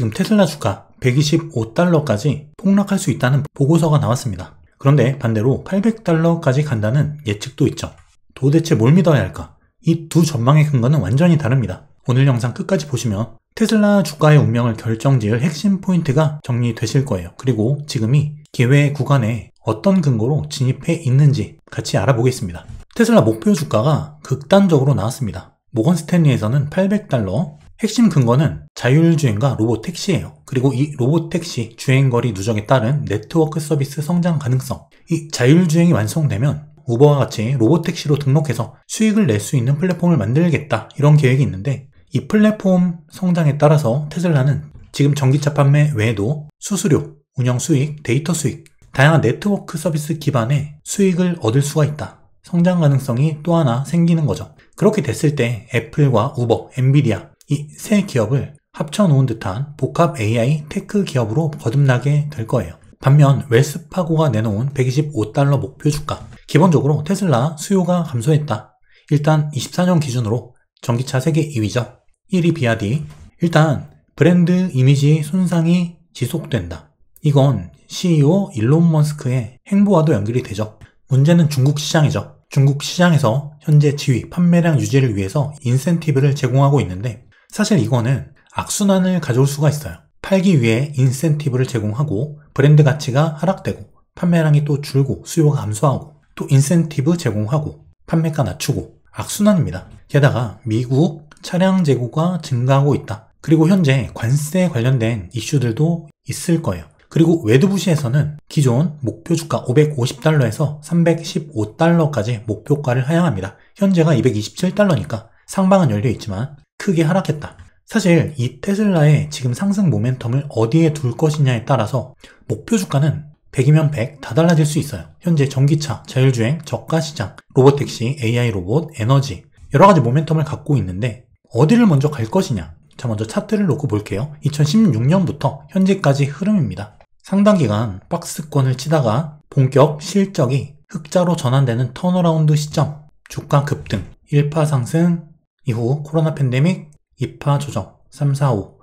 지금 테슬라 주가 125달러까지 폭락할 수 있다는 보고서가 나왔습니다. 그런데 반대로 800달러까지 간다는 예측도 있죠. 도대체 뭘 믿어야 할까? 이 두 전망의 근거는 완전히 다릅니다. 오늘 영상 끝까지 보시면 테슬라 주가의 운명을 결정지을 핵심 포인트가 정리되실 거예요. 그리고 지금이 기회 구간에 어떤 근거로 진입해 있는지 같이 알아보겠습니다. 테슬라 목표 주가가 극단적으로 나왔습니다. 모건 스탠리에서는 800달러, 핵심 근거는 자율주행과 로봇택시예요. 그리고 이 로봇택시 주행거리 누적에 따른 네트워크 서비스 성장 가능성, 이 자율주행이 완성되면 우버와 같이 로봇택시로 등록해서 수익을 낼 수 있는 플랫폼을 만들겠다, 이런 계획이 있는데, 이 플랫폼 성장에 따라서 테슬라는 지금 전기차 판매 외에도 수수료, 운영 수익, 데이터 수익, 다양한 네트워크 서비스 기반의 수익을 얻을 수가 있다. 성장 가능성이 또 하나 생기는 거죠. 그렇게 됐을 때 애플과 우버, 엔비디아 이 세 기업을 합쳐놓은 듯한 복합 AI 테크 기업으로 거듭나게 될 거예요. 반면 웰스파고가 내놓은 125달러 목표 주가, 기본적으로 테슬라 수요가 감소했다. 일단 24년 기준으로 전기차 세계 2위죠. 1위 비아디. 일단 브랜드 이미지 손상이 지속된다. 이건 CEO 일론 머스크의 행보와도 연결이 되죠. 문제는 중국 시장이죠. 중국 시장에서 현재 지위, 판매량 유지를 위해서 인센티브를 제공하고 있는데, 사실 이거는 악순환을 가져올 수가 있어요. 팔기 위해 인센티브를 제공하고 브랜드 가치가 하락되고 판매량이 또 줄고 수요가 감소하고 또 인센티브 제공하고 판매가 낮추고 악순환입니다. 게다가 미국 차량 재고가 증가하고 있다. 그리고 현재 관세 관련된 이슈들도 있을 거예요. 그리고 외두부시에서는 기존 목표 주가 550달러에서 315달러까지 목표가를 하향합니다. 현재가 227달러니까 상방은 열려있지만 크게 하락했다. 사실 이 테슬라의 지금 상승 모멘텀을 어디에 둘 것이냐에 따라서 목표 주가는 100이면 100 다 달라질 수 있어요. 현재 전기차, 자율주행, 저가시장, 로봇택시, AI 로봇, 에너지 여러가지 모멘텀을 갖고 있는데 어디를 먼저 갈 것이냐. 자, 먼저 차트를 놓고 볼게요. 2016년부터 현재까지 흐름입니다. 상당 기간 박스권을 치다가 본격 실적이 흑자로 전환되는 턴어라운드 시점, 주가 급등, 1파 상승 이후 코로나 팬데믹, 2파 조정, 3, 4, 5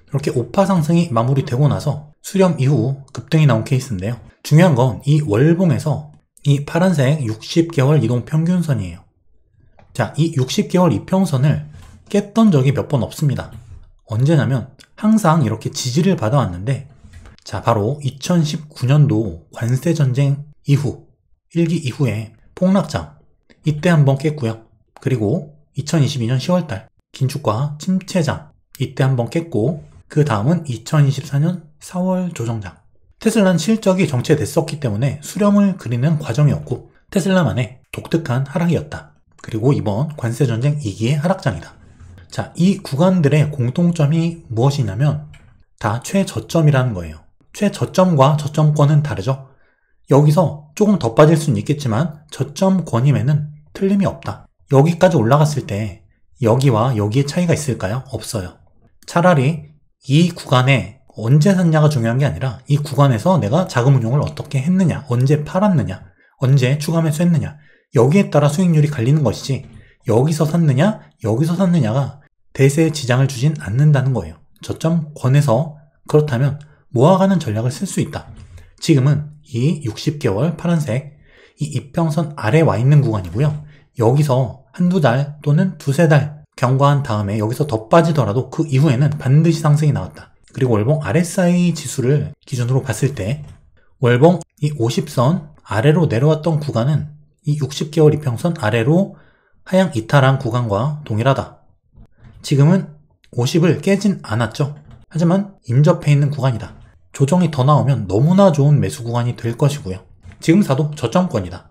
이렇게 5파 상승이 마무리되고 나서 수렴 이후 급등이 나온 케이스인데요. 중요한 건 이 월봉에서 이 파란색 60개월 이동 평균선이에요. 자, 이 60개월 이평선을 깼던 적이 몇 번 없습니다. 언제냐면 항상 이렇게 지지를 받아왔는데, 자, 바로 2019년도 관세전쟁 이후 1기 이후에 폭락장 이때 한번 깼고요. 그리고 2022년 10월달 긴축과 침체장 이때 한번 깼고, 그 다음은 2024년 4월 조정장. 테슬라는 실적이 정체됐었기 때문에 수렴을 그리는 과정이었고 테슬라만의 독특한 하락이었다. 그리고 이번 관세전쟁 2기의 하락장이다. 자, 이 구간들의 공통점이 무엇이냐면 다 최저점이라는 거예요. 최저점과 저점권은 다르죠. 여기서 조금 더 빠질 수는 있겠지만 저점권임에는 틀림이 없다. 여기까지 올라갔을 때 여기와 여기의 차이가 있을까요? 없어요. 차라리 이 구간에 언제 샀냐가 중요한 게 아니라 이 구간에서 내가 자금 운용을 어떻게 했느냐, 언제 팔았느냐, 언제 추가 매수했느냐, 여기에 따라 수익률이 갈리는 것이지 여기서 샀느냐, 여기서 샀느냐가 대세에 지장을 주진 않는다는 거예요. 저점권에서 그렇다면 모아가는 전략을 쓸 수 있다. 지금은 이 60개월 파란색 이 이평선 아래 와 있는 구간이고요. 여기서 한두 달 또는 두세 달 경과한 다음에 여기서 더 빠지더라도 그 이후에는 반드시 상승이 나왔다. 그리고 월봉 RSI 지수를 기준으로 봤을 때 월봉 이 50선 아래로 내려왔던 구간은 이 60개월 이평선 아래로 하향 이탈한 구간과 동일하다. 지금은 50을 깨진 않았죠. 하지만 인접해 있는 구간이다. 조정이 더 나오면 너무나 좋은 매수 구간이 될 것이고요. 지금 사도 저점권이다.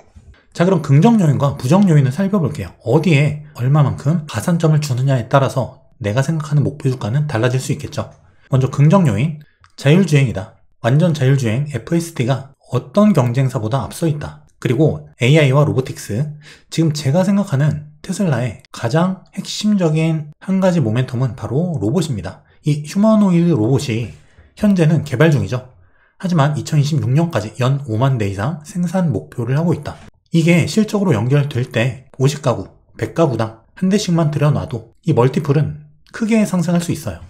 자, 그럼 긍정 요인과 부정 요인을 살펴볼게요. 어디에 얼마만큼 가산점을 주느냐에 따라서 내가 생각하는 목표 주가는 달라질 수 있겠죠. 먼저 긍정 요인, 자율주행이다. 완전 자율주행 FSD가 어떤 경쟁사보다 앞서 있다. 그리고 AI와 로보틱스, 지금 제가 생각하는 테슬라의 가장 핵심적인 한 가지 모멘텀은 바로 로봇입니다. 이 휴머노이드 로봇이 현재는 개발 중이죠. 하지만 2026년까지 연 5만 대 이상 생산 목표를 하고 있다. 이게 실적으로 연결될 때 50가구, 100가구당 한 대씩만 들여놔도 이 멀티플은 크게 상승할 수 있어요.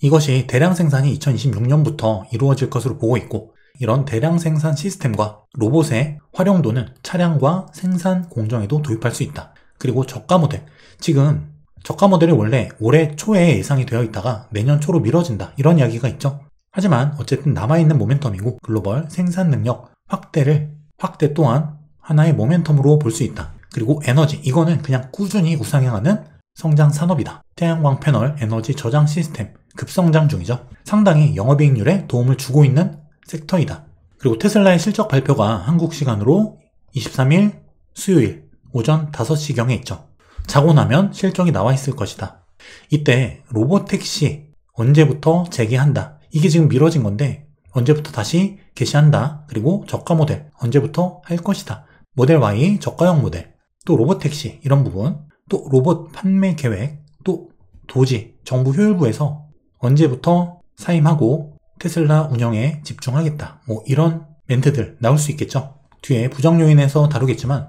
이것이 대량 생산이 2026년부터 이루어질 것으로 보고 있고, 이런 대량 생산 시스템과 로봇의 활용도는 차량과 생산 공정에도 도입할 수 있다. 그리고 저가 모델, 지금 저가 모델이 원래 올해 초에 예상이 되어 있다가 내년 초로 미뤄진다, 이런 이야기가 있죠. 하지만 어쨌든 남아있는 모멘텀이고 글로벌 생산 능력 확대 또한 하나의 모멘텀으로 볼 수 있다. 그리고 에너지, 이거는 그냥 꾸준히 우상향하는 성장 산업이다. 태양광 패널 에너지 저장 시스템 급성장 중이죠. 상당히 영업이익률에 도움을 주고 있는 섹터이다. 그리고 테슬라의 실적 발표가 한국 시간으로 23일 수요일 오전 5시경에 있죠. 자고 나면 실적이 나와 있을 것이다. 이때 로보택시 언제부터 재개한다. 이게 지금 미뤄진 건데 언제부터 다시 개시한다. 그리고 저가 모델 언제부터 할 것이다. 모델 Y 저가형 모델, 또 로보택시 이런 부분, 또 로봇 판매 계획, 또 도지 정부 효율부에서 언제부터 사임하고 테슬라 운영에 집중하겠다. 이런 멘트들 나올 수 있겠죠. 뒤에 부정 요인에서 다루겠지만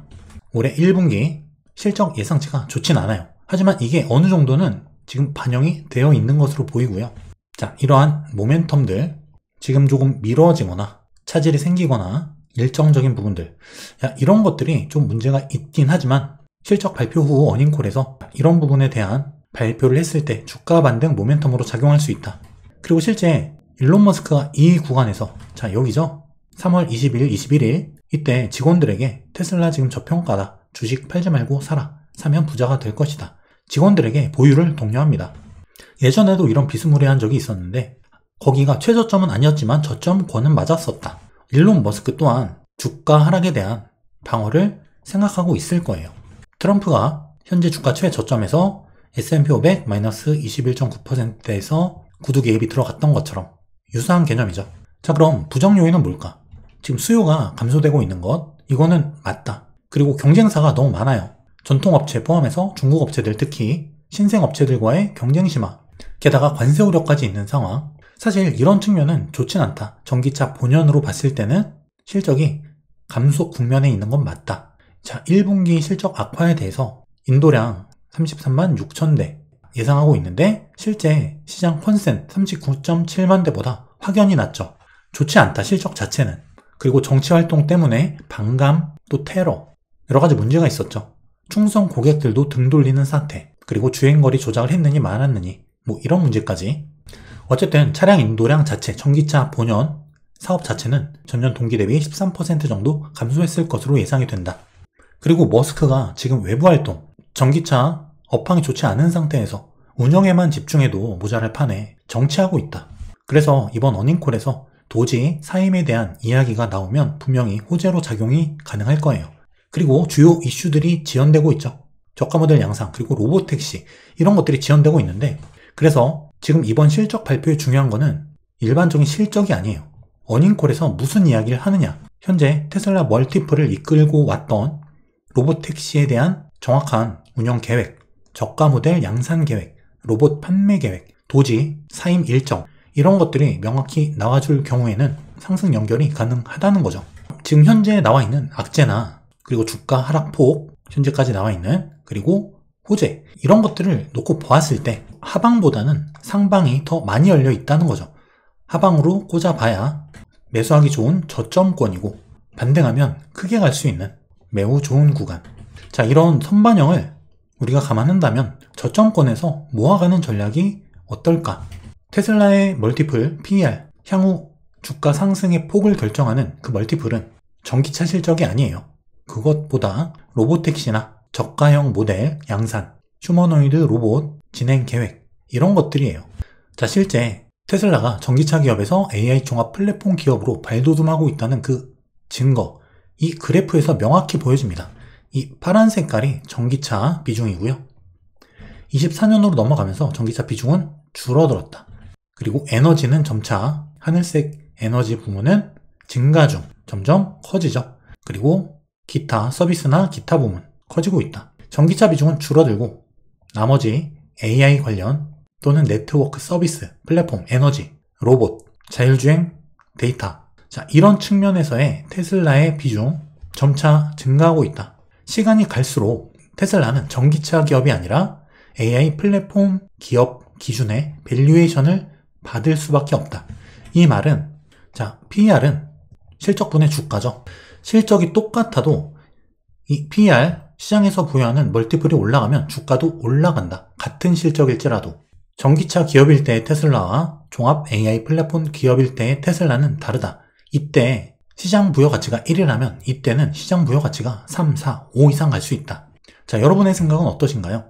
올해 1분기 실적 예상치가 좋진 않아요. 하지만 이게 어느 정도는 지금 반영이 되어 있는 것으로 보이고요. 자, 이러한 모멘텀들 지금 조금 미뤄지거나 차질이 생기거나 일정적인 부분들, 이런 것들이 좀 문제가 있긴 하지만 실적 발표 후 어닝콜에서 이런 부분에 대한 발표를 했을 때 주가 반등 모멘텀으로 작용할 수 있다. 그리고 실제 일론 머스크가 이 구간에서, 자 여기죠, 3월 20일, 21일 이때 직원들에게 테슬라 지금 저평가다, 주식 팔지 말고 사라, 사면 부자가 될 것이다, 직원들에게 보유를 독려합니다. 예전에도 이런 비스무리한 적이 있었는데 거기가 최저점은 아니었지만 저점권은 맞았었다. 일론 머스크 또한 주가 하락에 대한 방어를 생각하고 있을 거예요. 트럼프가 현재 주가 최저점에서 S&P 500 마이너스 21.9%에서 구두 개입이 들어갔던 것처럼 유사한 개념이죠. 자, 그럼 부정 요인은 뭘까? 지금 수요가 감소되고 있는 것, 이거는 맞다. 그리고 경쟁사가 너무 많아요. 전통업체 포함해서 중국 업체들, 특히 신생 업체들과의 경쟁 심화, 게다가 관세 우려까지 있는 상황. 사실 이런 측면은 좋진 않다. 전기차 본연으로 봤을 때는 실적이 감소 국면에 있는 건 맞다. 자, 1분기 실적 악화에 대해서 인도량 33만 6천 대 예상하고 있는데 실제 시장 컨센 39.7만 대보다 확연히 낮죠. 좋지 않다, 실적 자체는. 그리고 정치활동 때문에 반감, 또 테러, 여러 가지 문제가 있었죠. 충성 고객들도 등 돌리는 사태, 그리고 주행거리 조작을 했느니 말았느니, 이런 문제까지. 어쨌든 차량 인도량 자체, 전기차 본연 사업 자체는 전년 동기 대비 13% 정도 감소했을 것으로 예상이 된다. 그리고 머스크가 지금 외부 활동, 전기차 업황이 좋지 않은 상태에서 운영에만 집중해도 모자랄 판에 정치하고 있다. 그래서 이번 어닝콜에서 도지 사임에 대한 이야기가 나오면 분명히 호재로 작용이 가능할 거예요. 그리고 주요 이슈들이 지연되고 있죠. 저가 모델 양상, 그리고 로보택시, 이런 것들이 지연되고 있는데, 그래서 지금 이번 실적 발표의 중요한 거는 일반적인 실적이 아니에요. 어닝콜에서 무슨 이야기를 하느냐, 현재 테슬라 멀티플을 이끌고 왔던 로보택시에 대한 정확한 운영 계획, 저가 모델 양산 계획, 로봇 판매 계획, 도지 사임 일정, 이런 것들이 명확히 나와줄 경우에는 상승 연결이 가능하다는 거죠. 지금 현재 나와 있는 악재나, 그리고 주가 하락폭, 현재까지 나와 있는, 그리고 호재, 이런 것들을 놓고 보았을 때 하방보다는 상방이 더 많이 열려 있다는 거죠. 하방으로 꽂아봐야 매수하기 좋은 저점권이고, 반등하면 크게 갈 수 있는 매우 좋은 구간. 자, 이런 선반영을 우리가 감안한다면 저점권에서 모아가는 전략이 어떨까? 테슬라의 멀티플 PER, 향후 주가 상승의 폭을 결정하는 그 멀티플은 전기차 실적이 아니에요. 그것보다 로보택시나 저가형 모델 양산, 휴머노이드 로봇 진행 계획, 이런 것들이에요. 자, 실제 테슬라가 전기차 기업에서 AI 종합 플랫폼 기업으로 발돋움하고 있다는 그 증거, 이 그래프에서 명확히 보여집니다. 이 파란 색깔이 전기차 비중이고요. 24년으로 넘어가면서 전기차 비중은 줄어들었다. 그리고 에너지는 점차 하늘색 에너지 부문은 증가 중, 점점 커지죠. 그리고 기타 서비스나 기타 부문 커지고 있다. 전기차 비중은 줄어들고 나머지 AI 관련 또는 네트워크 서비스, 플랫폼, 에너지, 로봇, 자율주행, 데이터, 자, 이런 측면에서의 테슬라의 비중 점차 증가하고 있다. 시간이 갈수록 테슬라는 전기차 기업이 아니라 AI 플랫폼 기업 기준의 밸류에이션을 받을 수밖에 없다. 이 말은 자, PER은 실적분의 주가죠. 실적이 똑같아도 이 PER, 시장에서 부여하는 멀티플이 올라가면 주가도 올라간다. 같은 실적일지라도. 전기차 기업일 때의 테슬라와 종합 AI 플랫폼 기업일 때의 테슬라는 다르다. 이때 시장 부여 가치가 1이라면 이때는 시장 부여 가치가 3, 4, 5 이상 갈 수 있다. 자, 여러분의 생각은 어떠신가요?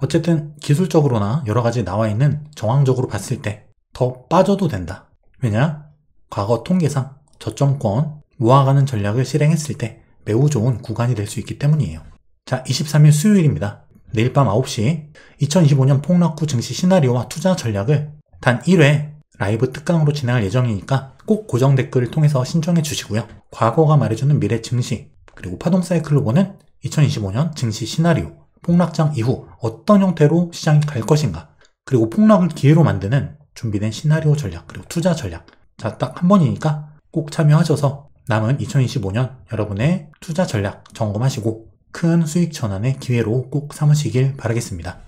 어쨌든 기술적으로나 여러가지 나와있는 정황적으로 봤을 때 더 빠져도 된다. 왜냐? 과거 통계상 저점권 모아가는 전략을 실행했을 때 매우 좋은 구간이 될 수 있기 때문이에요. 자, 23일 수요일입니다. 내일 밤 9시 2025년 폭락 후 증시 시나리오와 투자 전략을 단 1회 라이브 특강으로 진행할 예정이니까 꼭 고정 댓글을 통해서 신청해 주시고요. 과거가 말해주는 미래 증시, 그리고 파동 사이클로 보는 2025년 증시 시나리오, 폭락장 이후 어떤 형태로 시장이 갈 것인가, 그리고 폭락을 기회로 만드는 준비된 시나리오 전략, 그리고 투자 전략. 자, 딱 한 번이니까 꼭 참여하셔서 남은 2025년 여러분의 투자 전략 점검하시고 큰 수익 전환의 기회로 꼭 삼으시길 바라겠습니다.